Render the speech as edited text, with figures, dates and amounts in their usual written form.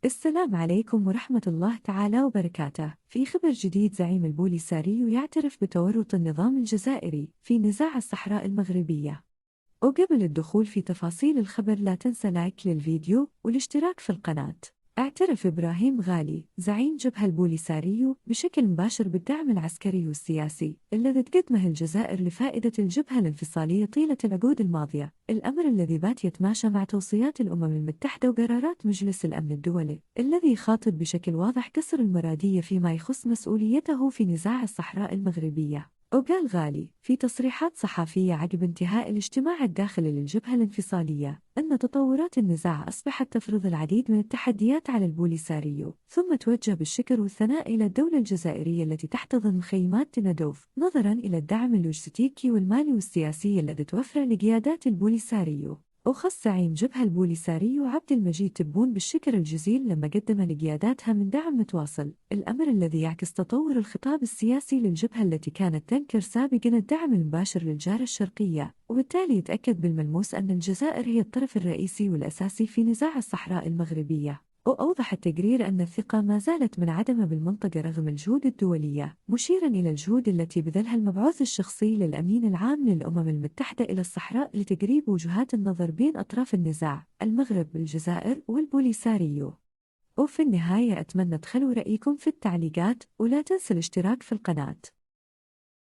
السلام عليكم ورحمة الله تعالى وبركاته. في خبر جديد، زعيم البوليساريو يعترف بتورط النظام الجزائري في نزاع الصحراء المغربية. وقبل الدخول في تفاصيل الخبر، لا تنسى لايك للفيديو والاشتراك في القناة. اعترف إبراهيم غالي زعيم جبهة البوليساريو بشكل مباشر بالدعم العسكري والسياسي الذي تقدمه الجزائر لفائدة الجبهة الانفصالية طيلة العقود الماضية، الأمر الذي بات يتماشى مع توصيات الأمم المتحدة وقرارات مجلس الأمن الدولي الذي يخاطب بشكل واضح كسر المرادية فيما يخص مسؤوليته في نزاع الصحراء المغربية. وقال غالي في تصريحات صحفية عقب انتهاء الاجتماع الداخلي للجبهة الانفصالية أن تطورات النزاع أصبحت تفرض العديد من التحديات على البوليساريو، ثم توجه بالشكر والثناء إلى الدولة الجزائرية التي تحتضن مخيمات تندوف نظراً إلى الدعم اللوجستيكي والمالي والسياسي الذي توفر لقيادات البوليساريو. وخص زعيم جبهة البوليساريو عبد المجيد تبون بالشكر الجزيل لما قدم لقياداتها من دعم متواصل، الأمر الذي يعكس تطور الخطاب السياسي للجبهة التي كانت تنكر سابقاً الدعم المباشر للجارة الشرقية، وبالتالي يتأكد بالملموس أن الجزائر هي الطرف الرئيسي والأساسي في نزاع الصحراء المغربية. وأوضح التقرير أن الثقة ما زالت منعدمة بالمنطقة رغم الجهود الدولية، مشيراً إلى الجهود التي بذلها المبعوث الشخصي للأمين العام للأمم المتحدة إلى الصحراء لتقريب وجهات النظر بين أطراف النزاع، المغرب، الجزائر والبوليساريو. وفي النهاية أتمنى تخلوا رأيكم في التعليقات، ولا تنسوا الاشتراك في القناة.